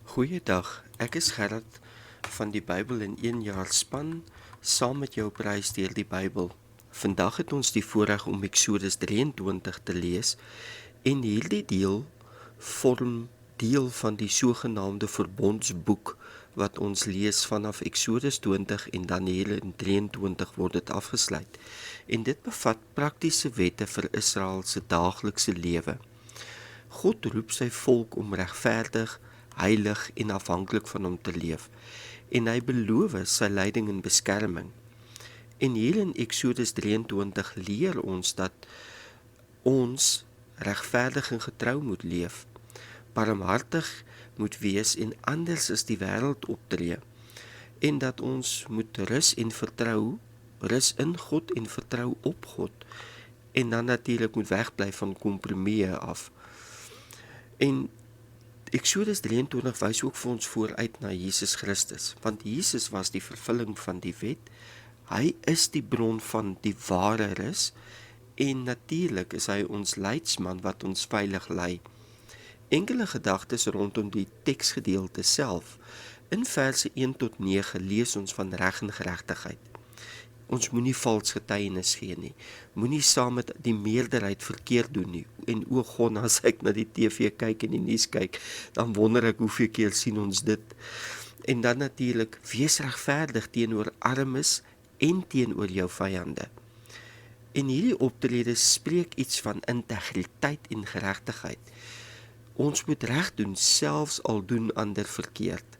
Goeiedag, ek is Gerard van die Bybel in 1 jaar span, saam met jou op reis deur die Bybel. Vandag het ons die voorreg om Eksodus 23 te lees en hierdie deel vorm deel van die sogenaamde verbondsboek wat ons lees vanaf Eksodus 20 en Daniël in 23 word dit afgesluit. En dit bevat praktiese wette vir Israel se daaglikse lewe. God roep sy volk om regverdig, heilig en afhanklik van hom te leef, en hy beloof sy leiding en beskerming. En hier in Eksodus 23 leer ons dat ons regverdig en getrou moet leef, barmhartig moet wees en anders as die wêreld optree, en dat ons moet rus in God en vertrou op God, en dan natuurlik moet wegbly van kompromieë af. En Eksodus 23 wys ook vir ons vooruit na Jesus Christus, want Jesus was die vervulling van die wet, hy is die bron van die ware rus, en natuurlik is hy ons leidsman wat ons veilig lei. Enkele gedagtes rondom die teksgedeelte self. In verse 1 tot 9 lees ons van reg en geregtigheid. Ons moenie vals getuienis gee nie, moenie saam met die meerderheid verkeerd doen nie, en o God, as ek na die TV kyk en die nuus kyk, dan wonder ek hoeveel keer sien ons dit. En dan natuurlik, wees regverdig teenoor armes en teenoor jou vyande. En hierdie optrede spreek iets van integriteit en geregtigheid. Ons moet reg doen, selfs al doen ander verkeerd.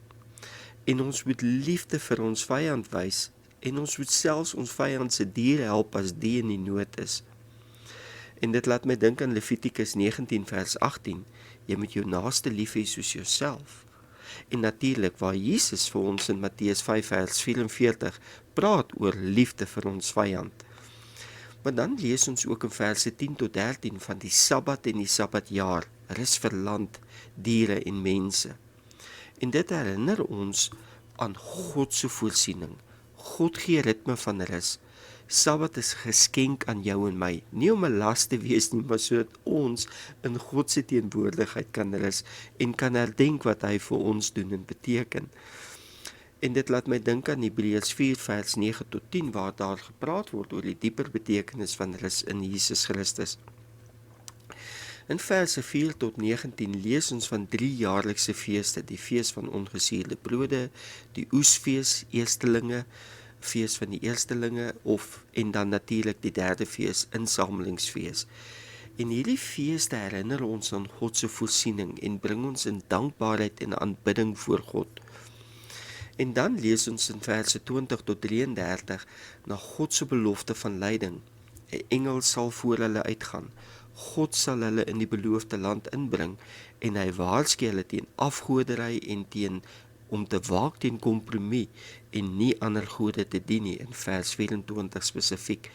En ons moet liefde vir ons vyand wys, en ons moet selfs ons vyand se diere help as die in die nood is. En dit laat my dink aan Levitikus 19 vers 18, jy moet jou naaste lief hê soos jouself. En natuurlik waar Jesus vir ons in Matteus 5 vers 44 praat oor liefde vir ons vyand. Maar dan lees ons ook in verse 10 tot 13 van die Sabbat en die Sabbatjaar, rus vir land, diere en mense. En dit herinner ons aan God se voorsiening. God gee ritme van rus. Sabbat is geskenk aan jou en my, nie om 'n las te wees nie, maar sodat ons in God se teenwoordigheid kan rus en kan herdenk wat hy vir ons doen en beteken. En dit laat my dink aan Hebreërs 4 vers 9 tot 10 waar daar gepraat word oor die dieper betekenis van rus in Jesus Christus. In verse 4 tot 19 lees ons van 3 jaarlikse feeste, die fees van ongesuurde brode, die oesfees, eerstelinge, fees van die eerstelinge en dan natuurlik die derde fees, insamelingsfees. En hierdie feeste herinner ons aan God se voorsiening en bring ons in dankbaarheid en aanbidding voor God. En dan lees ons in verse 20 tot 33 na God se belofte van leiding. 'n Engel sal voor hulle uitgaan. God sal hulle in die beloofde land inbring en hy waarsku hulle teen afgoderry en om te waak teen kompromie en nie ander gode te dien nie, in vers 24 spesifiek.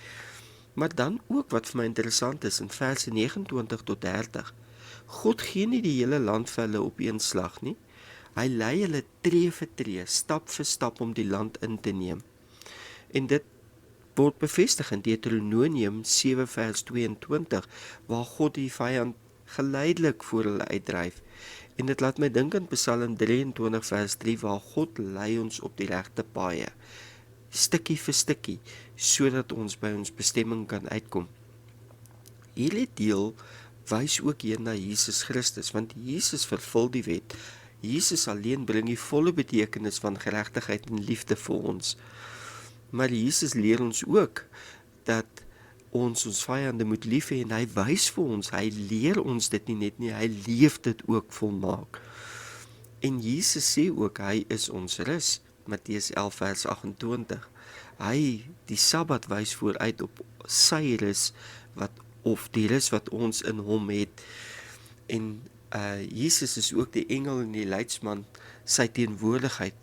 Maar dan ook wat vir my interessant is in verse 29 tot 30. God gee nie die hele land vir hulle op een slag nie. Hy lei hulle tree vir tree, stap vir stap om die land in te neem. En dit word bevestig in Deuteronomium 7 vers 22, waar God die vyand geleidelik voor hulle uitdryf. En dit laat my dink aan Psalm 23 vers 3, waar God lei ons op die regte paaie, stukkie vir stukkie, sodat ons by ons bestemming kan uitkom. Hierdie deel wys ook hier na Jesus Christus, want Jesus vervul die wet. Jesus alleen bring die volle betekenis van geregtigheid en liefde vir ons. Maar Jesus leer ons ook dat ons vyande moet lief hê en hy wys vir ons, hy leer ons dit nie net nie, hy leef dit ook volmaak. En Jesus sê ook, hy is ons rus, Matteus 11 vers 28. Die Sabbat wys vooruit op sy rus, die rus wat ons in hom het. En Jesus is ook die engel en die leidsman, sy teenwoordigheid,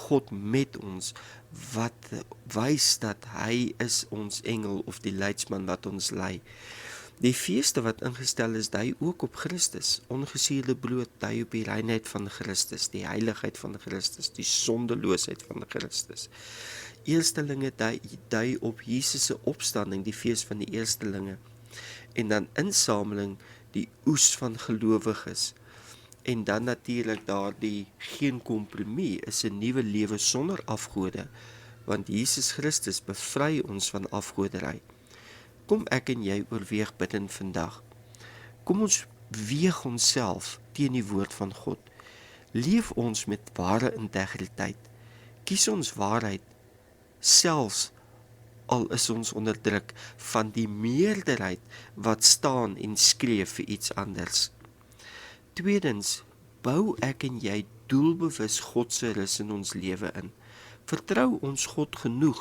God met ons, wat wys dat hy is ons engel of die leidsman wat ons lei. Die feeste wat ingestel is, dui ook op Christus. Ongesuurde brood dui op die reinheid van Christus, die heiligheid van Christus, die sondeloosheid van Christus. Eerstelinge dui op Jesus se opstanding, die fees van die eerstelinge. En dan insameling, die oes van gelowiges. En dan natuurlik daardie geen kompromie is 'n nuwe lewe sonder afgode, want Jesus Christus bevry ons van afgoderry. Kom ek en jy oorweeg bidtend vandag. Kom ons weeg onsself teen die woord van God. Leef ons met ware integriteit. Kies ons waarheid, selfs al is ons onder druk van die meerderheid wat staan en skree vir iets anders. Tweedens, bou ek en jy doelbewus God se rus in ons lewe in. Vertrou ons God genoeg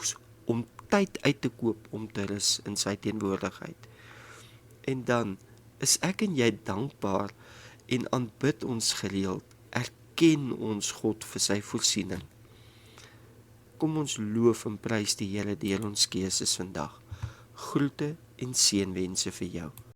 om tyd uit te koop om te rus in sy teenwoordigheid. En dan is ek en jy dankbaar en aanbid ons gereeld, erken ons God vir sy voorsiening. Kom ons loof en prys die Here deur ons keuses vandag. Groete en seënwense vir jou.